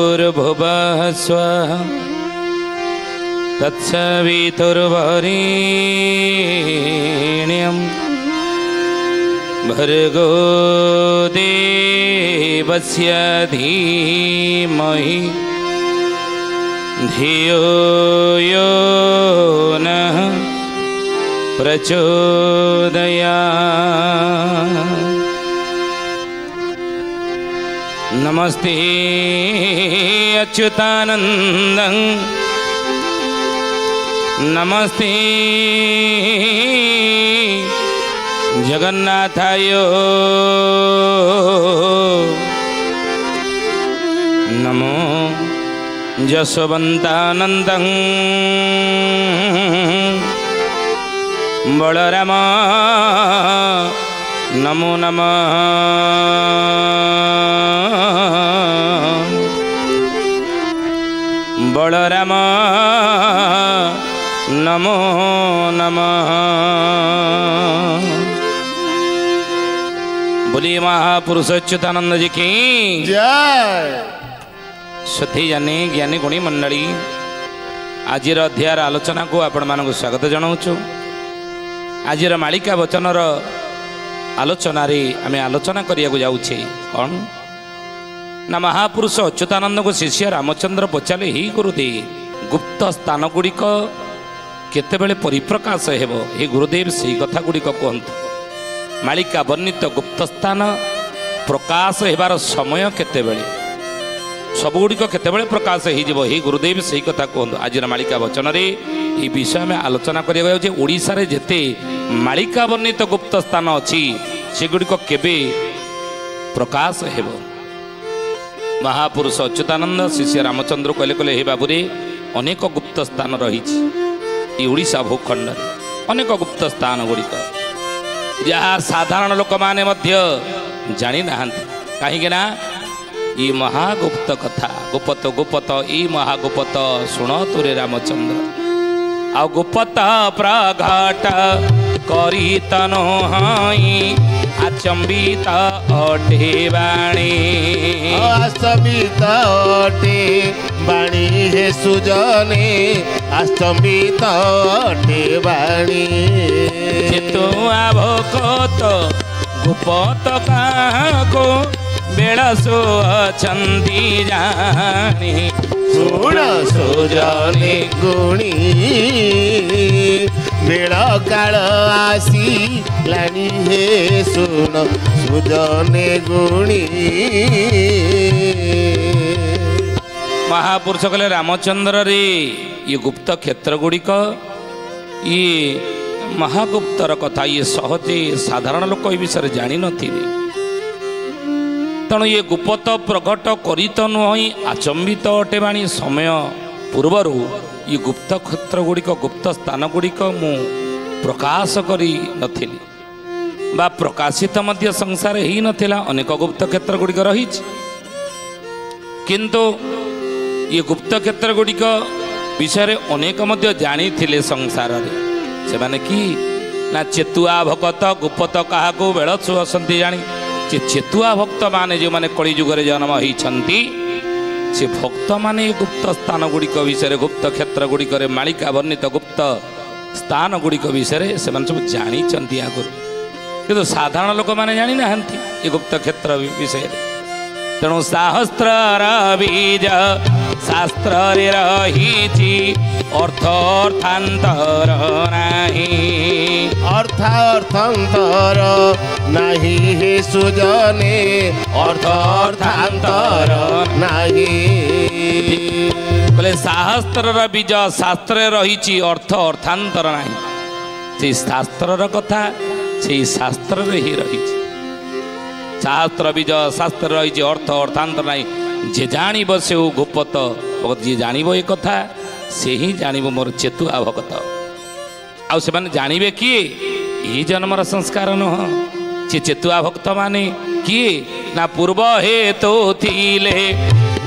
भूर्भुवः स्वः तत्सवितुर्वरेण्यं भर्गो देवस्य धीमहि धियो यो नः प्रचोदयात्। नमस्ते अच्युतानन्दं नमस्ते जगन्नाथाय नमो जसवन्तानन्दं बलराम नमो नमः। बलराम नमो नमः। बोलिए महापुरुष अच्युतानंद जी की जय। सथी जानी ज्ञानी गुणी मंडली आज अध्यायर आलोचना को आपण मानक स्वागत जनाऊँ। आज मालिका वचनर आलोचन आम आलोचना करिया जाऊे कौन ना महापुरुष अच्युतानंद को शिष्य रामचंद्र पचारे ही गुरुदेव गुप्त स्थान गुड़िक केतेबेले परिप्रकाश हेब हे गुरुदेव से कथा गुड़िक कहतु। मालिका वर्णित गुप्त स्थान प्रकाश हेबार समय केतेबेले सबुगुड़िक केतेबेले प्रकाश हो हे गुरुदेव से कथा कहतु। आज मालिका वचन रे ये विषय में आलोचना करिया ओडिशा रे जेते मालिका वर्णित गुप्त स्थान अच्छी सेगुड़िक केबे प्रकाश हेब। महापुरुष अच्युतानंद शिष्य रामचंद्र कहले कहले हे बाबूरे अनेक गुप्त स्थान रही ओडिशा भूखंड अनेक गुप्त स्थान गुड़िक जहाँ साधारण लोक माने मध्य जानी नाहंती कहीं ना ये महागुप्त कथा गुप्त गुप्त ये महागुप्त शुण तुरे रामचंद्र आ गुप्त प्रघट करी तनो हई आचंबित अटे बाणी आचंबित अटे बाणी हे सुजने आचंबित अटे बाणी भोकत गुप्त काको बेड़सो अछंती जानी सुण सुजने गुणी बेड़ काल आसी लानी हे सुण सुजने गुणी। महापुरुष कहले रामचंद्र रे ये गुप्त क्षेत्र गुड़िक ये महागुप्तर कथा ये सहजे साधारण लोक ये विषय जानी नथि तेणु ये गुप्त प्रकट करी तो नुह आचंबित अटे बाणी समय पूर्वर ये गुप्त क्षेत्र गुड़िक गुप्त स्थान गुड़िक मु प्रकाश करी नथिली बा प्रकाशित मध्य संसार ही नथिला अनेक गुप्त क्षेत्र गुड़िक रही किंतु ये गुप्त क्षेत्र गुड़िक विषय अनेक मध्य जानी थिले संसार रे से माने कि ना चेतुआ भक्त गुप्त क्या बेड़सु असंती जानी चेतुआ भक्त माने जो माने कली जुग जन्म होती से भक्त माने गुप्त स्थान गुड़िक विषय गुप्त क्षेत्र गुड़िक मालिका वर्णित गुप्त स्थान गुड़िक विषय से सब जानी आगुरी किंतु साधारण लोक मैंने जानी ना ये गुप्त क्षेत्र विषय तेणु शास्त्र बीज शास्त्र रही अर्थ अर्थांतर नहीं अर्थ अर्थांतर नहीं हे सुजने अर्थ अर्थांतर नहीं बोले शास्त्र बीज शास्त्र रही अर्थ अर्थांतर नहीं से शास्त्र कथा से शास्त्र ही रही शास्त्र बीज शास्त्र रही अर्थ अर्थांतर नहीं जे जानिब से गुप्त भगत जी जानिब ये कथा से ही जानिब मोर चेतुआ भगत आउ से माने जानिबे किए ये जन्मर संस्कार नुह से चेतुआ भक्त माने किए ना पूर्व हेतु थिले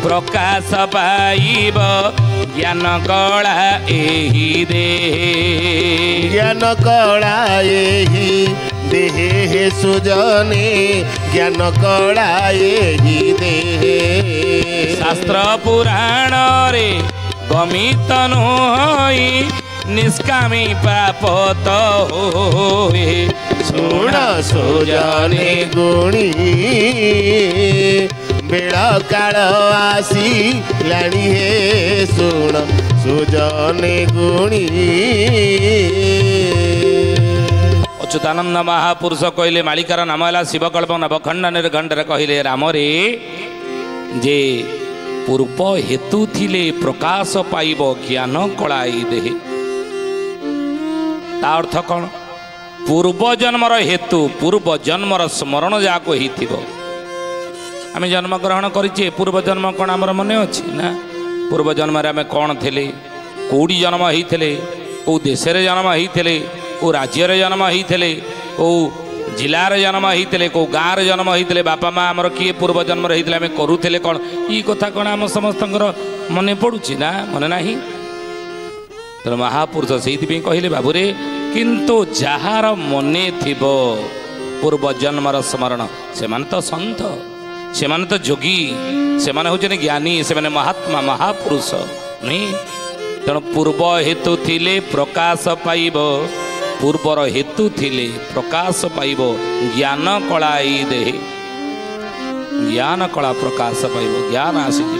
प्रकाश पाइब ज्ञान कला एही दे ज्ञान कला एही देहे सुजने ज्ञान कला एही देहे शास्त्र पुराण रे गमित नुहई निष्कामी प्राप्त होए शुण सुजने गुणी बेड़ काल आसी लाणी हे शुण सुजने गुणी। अच्युतानंद महापुरुष कहले मालिकार नाम है शिवकल्प नवखंड निर्घंटर कहले राम रे जे पूर्व हेतु थिले प्रकाश पाइब ज्ञान कलाई देहे। ता अर्थ कौन? पूर्व जन्मर हेतु पूर्व जन्मर स्मरण जाको होइथिबो। आमे जन्म ग्रहण करिचे पूर्व जन्म कौन आमर मन अच्छी ना? पूर्व जन्म आम कौन थे कौड़ी जन्म होते कौ देश जन्म होते कौ राज्य जन्म होते कौ जिलार जन्म होते कौ गाँव जन्म होते बापा माँ आमर किए पूर्व जन्म होते आम करूले कौन ये कथा कौन आम समस्त मन पड़ुची ना? मन ना। तेणु महापुरुष से कहले बाबूरे किंतु जार मने थिबो पूर्व जन्मर स्मरण से तो सन्थ से तो जोगी से होचने ज्ञानी से महात्मा महापुरुष नहीं। तेणु पूर्व हेतु थिले प्रकाश पाइब पूर्वर हेतु थिले प्रकाश पाइब ज्ञान कलाई दे ज्ञान कला प्रकाश पाइब ज्ञान आसीज।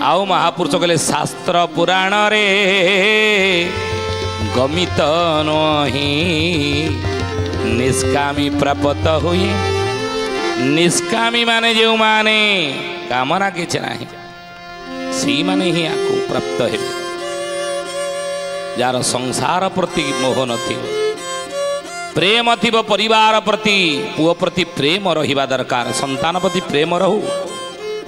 आउ महापुरुष कहले शास्त्र पुराण रे गमित नही निष्कामी प्राप्त हुए। निष्कामी माने जो माने कामना किछ नाही सी माने ही आको प्राप्त हे। जार संसार प्रति मोह नथिबो प्रेम थिबो परिवार प्रति पुओ प्रति प्रेम रहिबा दरकार संतान प्रति प्रेम रहू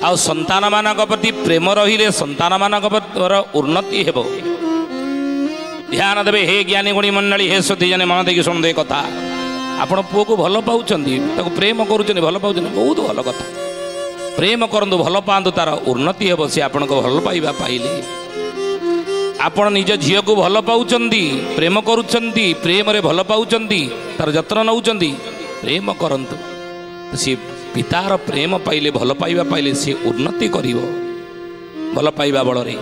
आ संतान मानक प्रति प्रेम रहिले संतान मानक उन्नति हेबो। ध्यान देवे हे ज्ञानी गुणी मंडली हे सुधी जने मन देखि सुन दे कथा आपण पुओ को भल पाउचंदी ताको प्रेम करूचंदी भल पाउचंदी बहुत भल कथा। प्रेम करंदु भल पांदु तार उन्नति हेबो। से आपण को भल पाइबा पाइले आपण निज झियो को भल पाउचंदी प्रेम करूचंदी प्रेम रे भल पाउचंदी तार जत्न नउचंदी प्रेम करंतु से पितार प्रेम पाइले भल पाइबा पाइले से उन्नति करिवो। भल पाइबा बल रे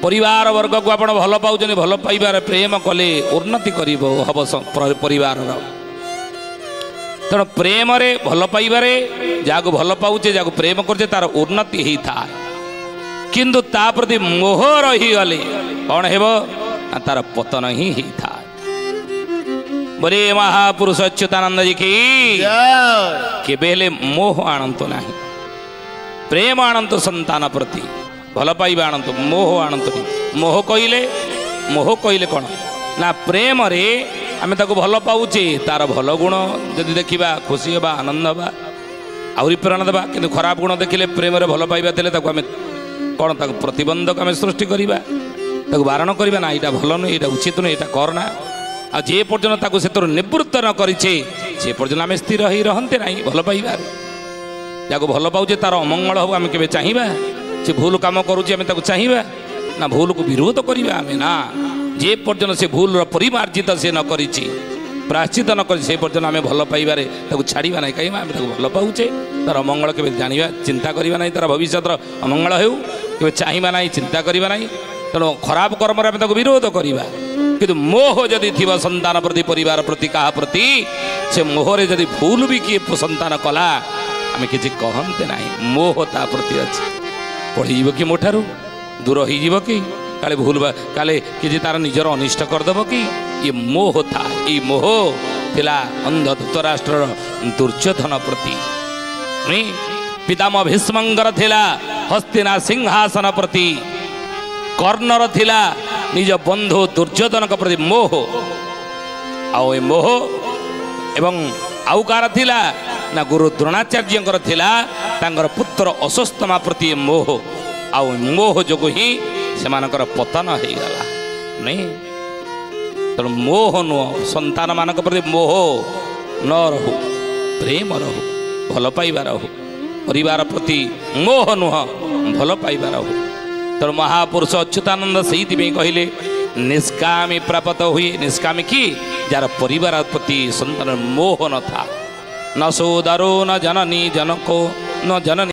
परिवार वर्ग को आपण भल पाउचंदी भल पाइबार प्रेम कले उन्नति करिवो हबो परिवार। तेणु प्रेम रे भल पाइबारे जाको भल पाउचे जाको प्रेम करचे तार उन्नति ही था किंतु ता प्रति मोह रही गले कौन हेबो तार पतन ही था। बोले महापुरुष अच्युतानंद जी की केबेले मोह आनंत नाही प्रेम आनंत संतान प्रति भल पाइबा आनंत मोह आनंत नहीं। मोह कहले कौन ना प्रेम रे आमे ताको भल पाउचे तार भल गुण जदि देखिबा खुशी होबा आनंद होबा आउरी प्रेरणा देबा किंतु खराब गुण देखिले प्रेम रे भल पाइबा देले ताको आमे कौन ताको प्रतिबंधक आमे सृष्टि करिबा ताको बारण करिबा ना एटा भल न एटा उचित न एटा करना आ जे पर्यंत ताको सेतर निवृत्त न करिछे से पर्यंत आमे स्थिर रही रहंते नाही भल पाइबा। जाको भल पाउचे तार अमंगल हो आमे केबे चाहिबा से भूल काम करूचे आमे ताको चाहिबा ना भूल को विरोध करिबा आमे ना। जे पर्यंत से भूल परिमार्जित से न करिछि प्रायश्चित न कर से पर्यंत आमे भल पाइबारे ताको छाड़िबा नाही कहिबा आमे ताको भल पाउचे तार अमंगल केबे जानिबा चिंता करिबा नाही तार भविष्यतर अमंगल हेउ केबे चाहिबा नाही चिंता करिबा नाही। तेणु खराब कर्म रे आमे ताको विरोध करिबा किंतु मोह जदि थिबा संतान प्रति परिवार प्रति कहा प्रति से मोहरे जदि भूल भी किए संतान कला आमे किछि कहंते नाही मोह ता प्रति अछि पढ़ी जीव कि मोठारू दूर हो जीव कि काले भूल काले किछि तार निजर अनिष्ट करदेव कि ये मोह था। ये मोह थिला अंध धृतराष्ट्र दुर्योधन प्रति पितामह भीष्मंकर थिला हस्तिना सिंहासन प्रति कर्णर थिला निज बंधु दुर्योधन प्रति मोह आओ ए मोह एवं आउ कार थिला ना गुरु द्रोणाचार्य थिला तांकर पुत्र अश्वत्थामा प्रति मोह आउ मोह जोगु ही सेमानकर पतन हो गला नहीं। तेणु मोह नुह संतान मान प्रति मोह न रहू प्रेम रहू भल पाइबा रहू परिवार प्रति मोह नुह भल पाइबा रहू। तेणु महापुरुष अच्युतानंद से कहले निष्कामी प्राप्त हुए। निष्कामी कि जार परिवार प्रति संतान मोह न था न सोदरो न जननी जनको न जननी